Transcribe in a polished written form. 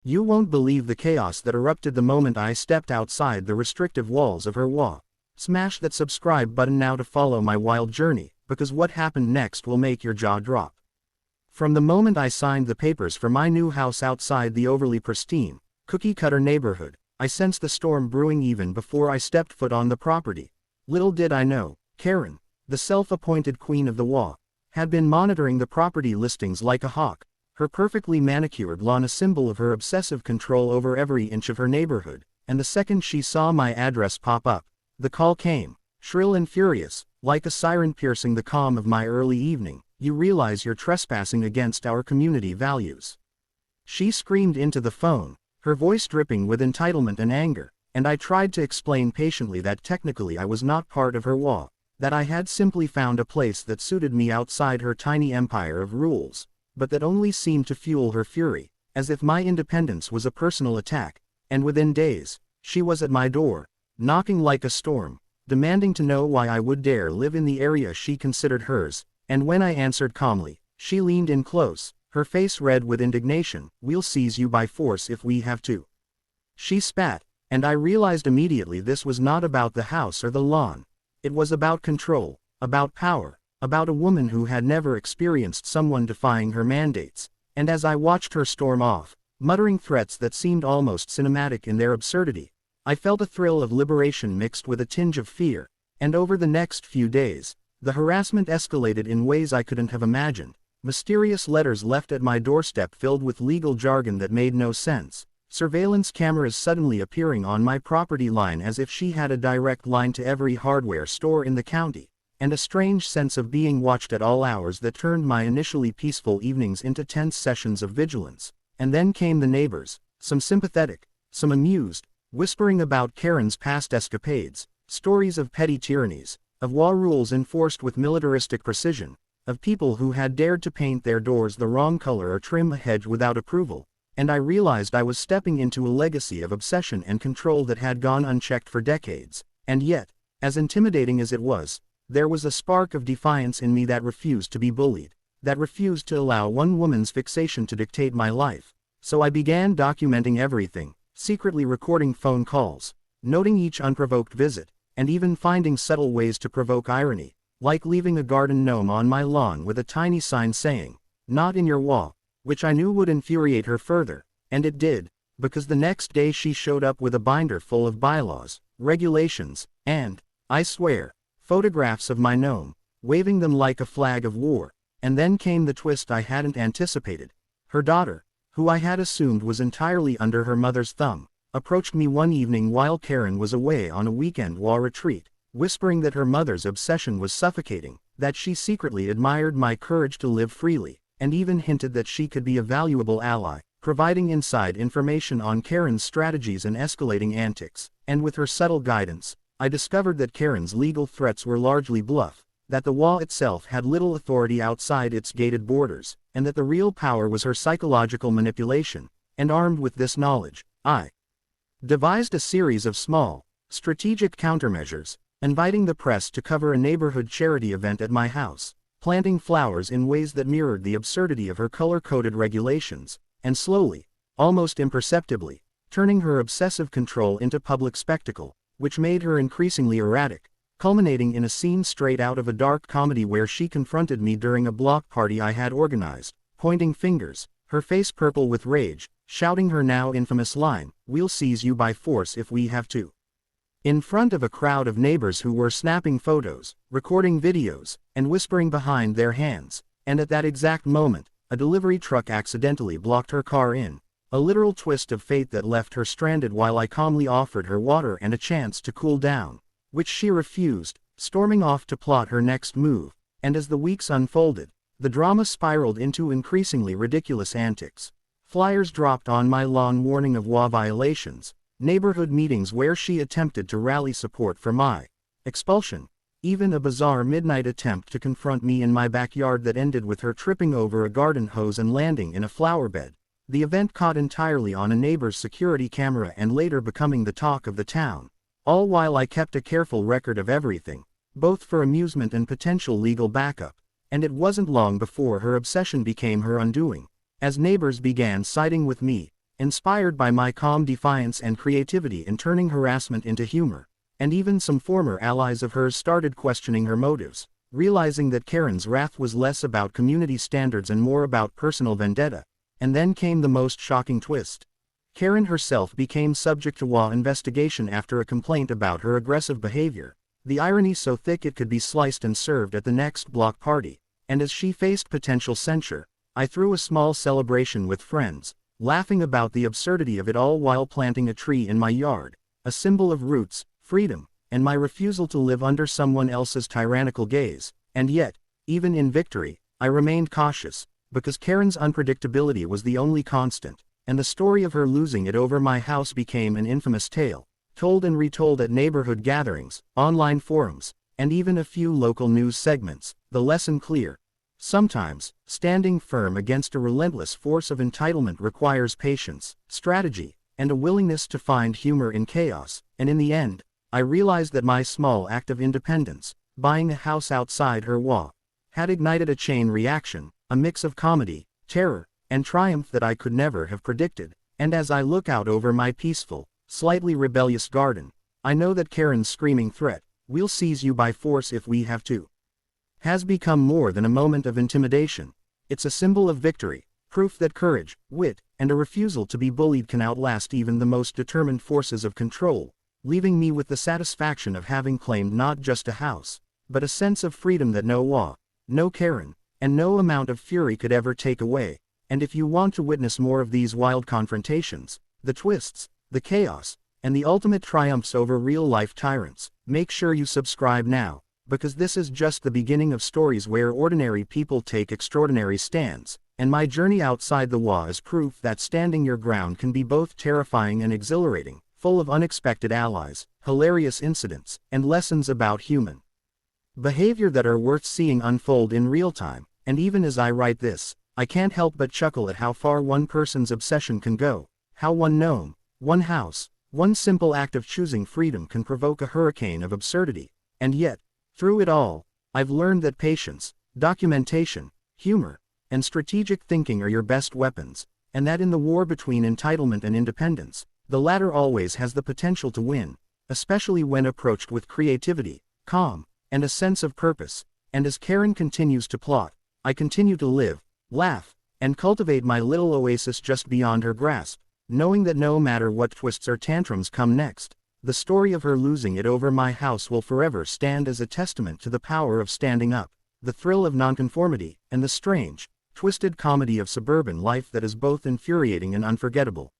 You won't believe the chaos that erupted the moment I stepped outside the restrictive walls of her HOA. Smash that subscribe button now to follow my wild journey, because what happened next will make your jaw drop. From the moment I signed the papers for my new house outside the overly pristine, cookie-cutter neighborhood, I sensed the storm brewing even before I stepped foot on the property. Little did I know, Karen, the self-appointed queen of the HOA, had been monitoring the property listings like a hawk, her perfectly manicured lawn a symbol of her obsessive control over every inch of her neighborhood, and the second she saw my address pop up, the call came, shrill and furious, like a siren piercing the calm of my early evening. You realize you're trespassing against our community values. She screamed into the phone, her voice dripping with entitlement and anger, and I tried to explain patiently that technically I was not part of her HOA, that I had simply found a place that suited me outside her tiny empire of rules, but that only seemed to fuel her fury, as if my independence was a personal attack, and within days, she was at my door, knocking like a storm, demanding to know why I would dare live in the area she considered hers. And when I answered calmly, she leaned in close, her face red with indignation. We'll seize you by force if we have to. She spat, and I realized immediately this was not about the house or the lawn. It was about control, about power, about a woman who had never experienced someone defying her mandates. And as I watched her storm off, muttering threats that seemed almost cinematic in their absurdity, I felt a thrill of liberation mixed with a tinge of fear. And over the next few days, the harassment escalated in ways I couldn't have imagined. Mysterious letters left at my doorstep filled with legal jargon that made no sense. Surveillance cameras suddenly appearing on my property line as if she had a direct line to every hardware store in the county. And a strange sense of being watched at all hours that turned my initially peaceful evenings into tense sessions of vigilance. And then came the neighbors, some sympathetic, some amused, whispering about Karen's past escapades, stories of petty tyrannies, of HOA rules enforced with militaristic precision, of people who had dared to paint their doors the wrong color or trim a hedge without approval, and I realized I was stepping into a legacy of obsession and control that had gone unchecked for decades. And yet, as intimidating as it was, there was a spark of defiance in me that refused to be bullied, that refused to allow one woman's fixation to dictate my life. So I began documenting everything, secretly recording phone calls, noting each unprovoked visit, and even finding subtle ways to provoke irony, like leaving a garden gnome on my lawn with a tiny sign saying, "Not in your HOA," which I knew would infuriate her further, and it did, because the next day she showed up with a binder full of bylaws, regulations, and, I swear, photographs of my gnome, waving them like a flag of war. And then came the twist I hadn't anticipated. Her daughter, who I had assumed was entirely under her mother's thumb, approached me one evening while Karen was away on a weekend HOA retreat, whispering that her mother's obsession was suffocating, that she secretly admired my courage to live freely, and even hinted that she could be a valuable ally, providing inside information on Karen's strategies and escalating antics. And with her subtle guidance, I discovered that Karen's legal threats were largely bluff, that the HOA itself had little authority outside its gated borders, and that the real power was her psychological manipulation. And armed with this knowledge, I devised a series of small, strategic countermeasures, inviting the press to cover a neighborhood charity event at my house, planting flowers in ways that mirrored the absurdity of her color-coded regulations, and slowly, almost imperceptibly, turning her obsessive control into public spectacle, which made her increasingly erratic, culminating in a scene straight out of a dark comedy where she confronted me during a block party I had organized, pointing fingers, her face purple with rage, shouting her now infamous line, "We'll seize you by force if we have to," in front of a crowd of neighbors who were snapping photos, recording videos, and whispering behind their hands. And at that exact moment, a delivery truck accidentally blocked her car in, a literal twist of fate that left her stranded while I calmly offered her water and a chance to cool down, which she refused, storming off to plot her next move. And as the weeks unfolded, the drama spiraled into increasingly ridiculous antics. Flyers dropped on my lawn warning of HOA violations, neighborhood meetings where she attempted to rally support for my expulsion, even a bizarre midnight attempt to confront me in my backyard that ended with her tripping over a garden hose and landing in a flower bed. The event caught entirely on a neighbor's security camera and later becoming the talk of the town, all while I kept a careful record of everything, both for amusement and potential legal backup. And it wasn't long before her obsession became her undoing. As neighbors began siding with me, inspired by my calm defiance and creativity in turning harassment into humor. And even some former allies of hers started questioning her motives, realizing that Karen's wrath was less about community standards and more about personal vendetta. And then came the most shocking twist. Karen herself became subject to HOA investigation after a complaint about her aggressive behavior, the irony so thick it could be sliced and served at the next block party. And as she faced potential censure, I threw a small celebration with friends, laughing about the absurdity of it all while planting a tree in my yard, a symbol of roots, freedom, and my refusal to live under someone else's tyrannical gaze. And yet, even in victory, I remained cautious, because Karen's unpredictability was the only constant, and the story of her losing it over my house became an infamous tale, told and retold at neighborhood gatherings, online forums, and even a few local news segments. The lesson clear. Sometimes, standing firm against a relentless force of entitlement requires patience, strategy, and a willingness to find humor in chaos. And in the end, I realized that my small act of independence, buying a house outside her HOA, had ignited a chain reaction, a mix of comedy, terror, and triumph that I could never have predicted. And as I look out over my peaceful, slightly rebellious garden, I know that Karen's screaming threat, "We'll seize you by force if we have to," has become more than a moment of intimidation. It's a symbol of victory, proof that courage, wit, and a refusal to be bullied can outlast even the most determined forces of control, leaving me with the satisfaction of having claimed not just a house, but a sense of freedom that no HOA, no Karen, and no amount of fury could ever take away. And if you want to witness more of these wild confrontations, the twists, the chaos, and the ultimate triumphs over real-life tyrants, make sure you subscribe now, because this is just the beginning of stories where ordinary people take extraordinary stands, and my journey outside the HOA is proof that standing your ground can be both terrifying and exhilarating, full of unexpected allies, hilarious incidents, and lessons about human behavior that are worth seeing unfold in real time. And even as I write this, I can't help but chuckle at how far one person's obsession can go, how one gnome, one house, one simple act of choosing freedom can provoke a hurricane of absurdity. And yet, through it all, I've learned that patience, documentation, humor, and strategic thinking are your best weapons, and that in the war between entitlement and independence, the latter always has the potential to win, especially when approached with creativity, calm, and a sense of purpose. And as Karen continues to plot, I continue to live, laugh, and cultivate my little oasis just beyond her grasp, knowing that no matter what twists or tantrums come next, the story of her losing it over my house will forever stand as a testament to the power of standing up, the thrill of nonconformity, and the strange, twisted comedy of suburban life that is both infuriating and unforgettable.